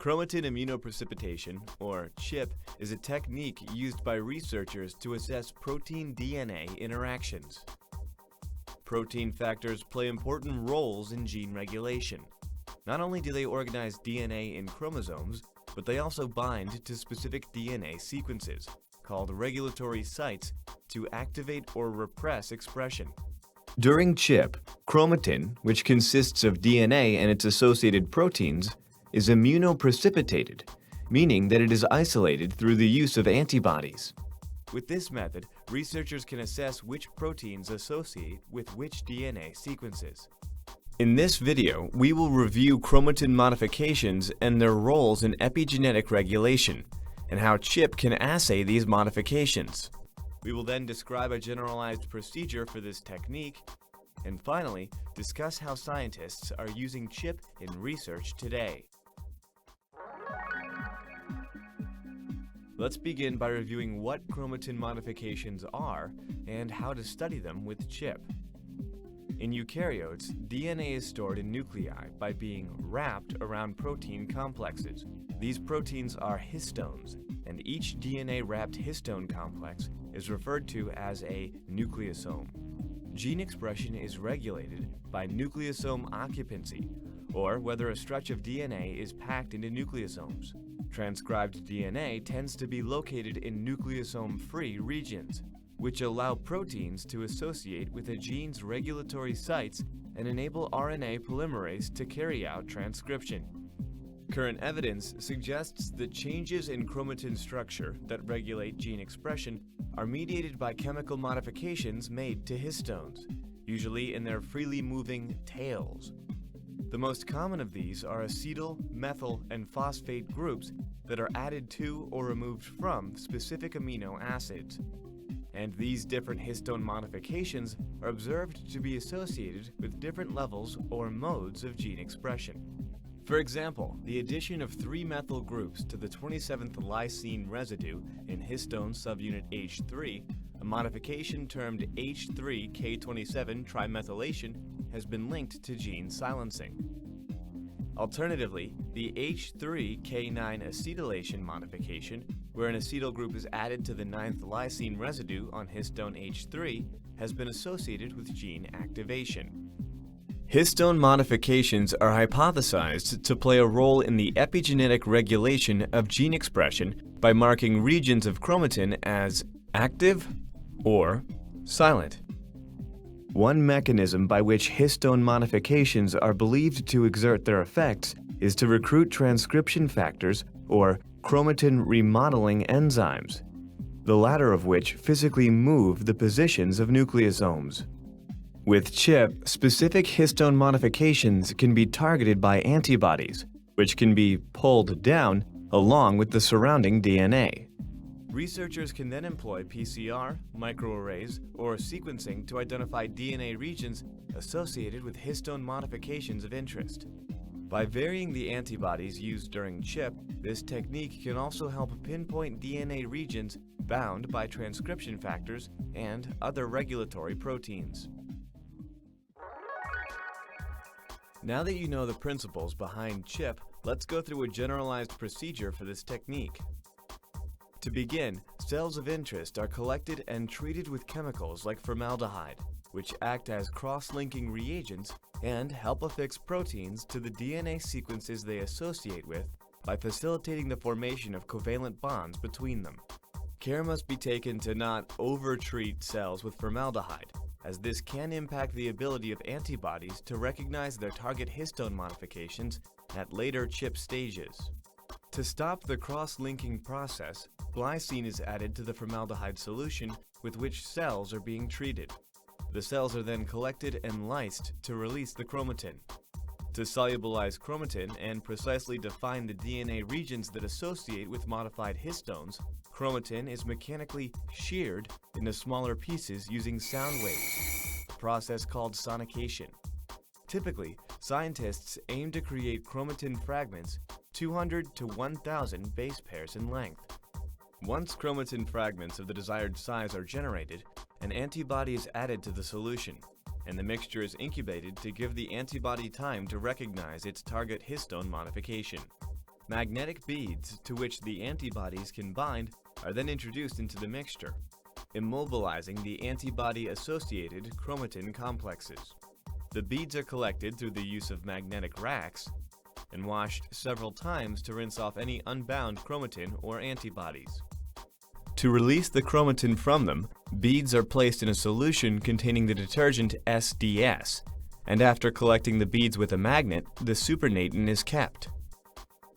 Chromatin immunoprecipitation, or CHIP, is a technique used by researchers to assess protein-DNA interactions. Protein factors play important roles in gene regulation. Not only do they organize DNA in chromosomes, but they also bind to specific DNA sequences, called regulatory sites, to activate or repress expression. During CHIP, chromatin, which consists of DNA and its associated proteins, is immunoprecipitated, meaning that it is isolated through the use of antibodies. With this method, researchers can assess which proteins associate with which DNA sequences. In this video, we will review chromatin modifications and their roles in epigenetic regulation, and how CHIP can assay these modifications. We will then describe a generalized procedure for this technique, and finally, discuss how scientists are using CHIP in research today. Let's begin by reviewing what chromatin modifications are and how to study them with CHIP. In eukaryotes, DNA is stored in nuclei by being wrapped around protein complexes. These proteins are histones, and each DNA-wrapped histone complex is referred to as a nucleosome. Gene expression is regulated by nucleosome occupancy, or whether a stretch of DNA is packed into nucleosomes. Transcribed DNA tends to be located in nucleosome-free regions, which allow proteins to associate with a gene's regulatory sites and enable RNA polymerase to carry out transcription. Current evidence suggests that changes in chromatin structure that regulate gene expression are mediated by chemical modifications made to histones, usually in their freely moving tails. The most common of these are acetyl, methyl, and phosphate groups that are added to or removed from specific amino acids. And these different histone modifications are observed to be associated with different levels or modes of gene expression. For example, the addition of 3 methyl groups to the 27th lysine residue in histone subunit H3, a modification termed H3K27 trimethylation, has been linked to gene silencing. Alternatively, the H3K9 acetylation modification, where an acetyl group is added to the 9th lysine residue on histone H3, has been associated with gene activation. Histone modifications are hypothesized to play a role in the epigenetic regulation of gene expression by marking regions of chromatin as active or silent. One mechanism by which histone modifications are believed to exert their effects is to recruit transcription factors or chromatin remodeling enzymes, the latter of which physically move the positions of nucleosomes. With CHIP, specific histone modifications can be targeted by antibodies, which can be pulled down along with the surrounding DNA. Researchers can then employ PCR, microarrays, or sequencing to identify DNA regions associated with histone modifications of interest. By varying the antibodies used during CHIP, this technique can also help pinpoint DNA regions bound by transcription factors and other regulatory proteins. Now that you know the principles behind CHIP, let's go through a generalized procedure for this technique. To begin, cells of interest are collected and treated with chemicals like formaldehyde, which act as cross-linking reagents and help affix proteins to the DNA sequences they associate with by facilitating the formation of covalent bonds between them. Care must be taken to not over-treat cells with formaldehyde, as this can impact the ability of antibodies to recognize their target histone modifications at later CHIP stages. To stop the cross-linking process, glycine is added to the formaldehyde solution with which cells are being treated. The cells are then collected and lysed to release the chromatin. To solubilize chromatin and precisely define the DNA regions that associate with modified histones, chromatin is mechanically sheared into smaller pieces using sound waves, a process called sonication. Typically, scientists aim to create chromatin fragments 200 to 1,000 base pairs in length. Once chromatin fragments of the desired size are generated, an antibody is added to the solution, and the mixture is incubated to give the antibody time to recognize its target histone modification. Magnetic beads to which the antibodies can bind are then introduced into the mixture, immobilizing the antibody-associated chromatin complexes. The beads are collected through the use of magnetic racks and washed several times to rinse off any unbound chromatin or antibodies. To release the chromatin from them, beads are placed in a solution containing the detergent SDS, and after collecting the beads with a magnet, the supernatant is kept.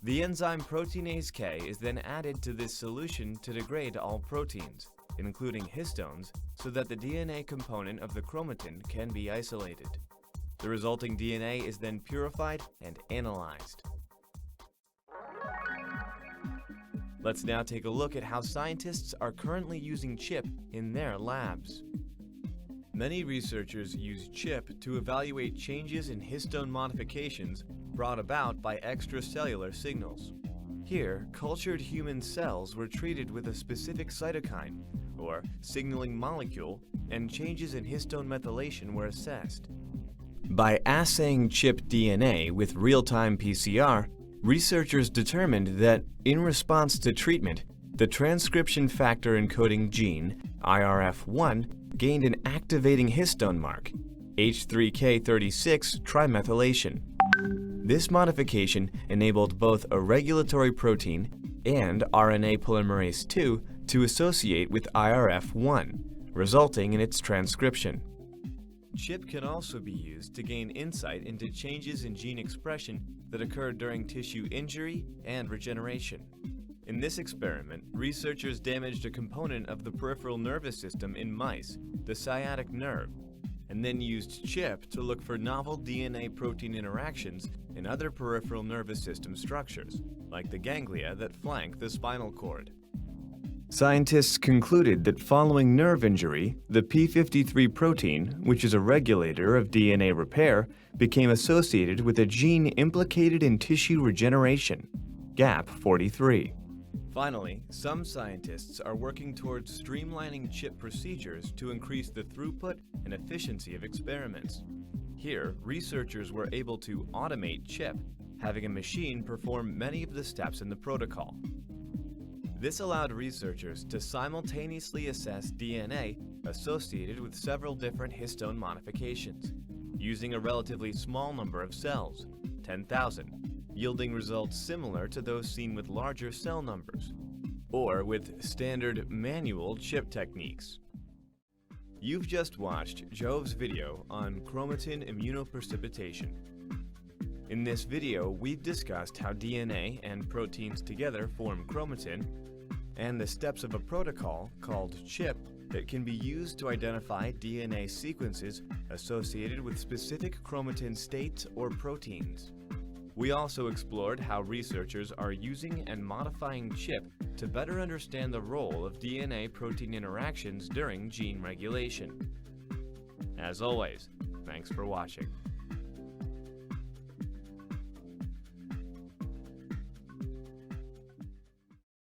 The enzyme proteinase K is then added to this solution to degrade all proteins, including histones, so that the DNA component of the chromatin can be isolated. The resulting DNA is then purified and analyzed. Let's now take a look at how scientists are currently using CHIP in their labs. Many researchers use CHIP to evaluate changes in histone modifications brought about by extracellular signals. Here, cultured human cells were treated with a specific cytokine, or signaling molecule, and changes in histone methylation were assessed. By assaying CHIP DNA with real-time PCR, researchers determined that, in response to treatment, the transcription factor encoding gene, IRF1, gained an activating histone mark, H3K36 trimethylation. This modification enabled both a regulatory protein and RNA polymerase II to associate with IRF1, resulting in its transcription. CHIP can also be used to gain insight into changes in gene expression that occur during tissue injury and regeneration. In this experiment, researchers damaged a component of the peripheral nervous system in mice, the sciatic nerve, and then used CHIP to look for novel DNA-protein interactions in other peripheral nervous system structures, like the ganglia that flank the spinal cord. Scientists concluded that following nerve injury, the p53 protein, which is a regulator of DNA repair, became associated with a gene implicated in tissue regeneration, GAP43. Finally, some scientists are working towards streamlining CHIP procedures to increase the throughput and efficiency of experiments. Here, researchers were able to automate CHIP, having a machine perform many of the steps in the protocol. This allowed researchers to simultaneously assess DNA associated with several different histone modifications, using a relatively small number of cells, 10,000, yielding results similar to those seen with larger cell numbers, or with standard manual CHIP techniques. You've just watched Jove's video on chromatin immunoprecipitation. In this video, we've discussed how DNA and proteins together form chromatin, and the steps of a protocol called CHIP that can be used to identify DNA sequences associated with specific chromatin states or proteins. We also explored how researchers are using and modifying CHIP to better understand the role of DNA-protein interactions during gene regulation. As always, thanks for watching.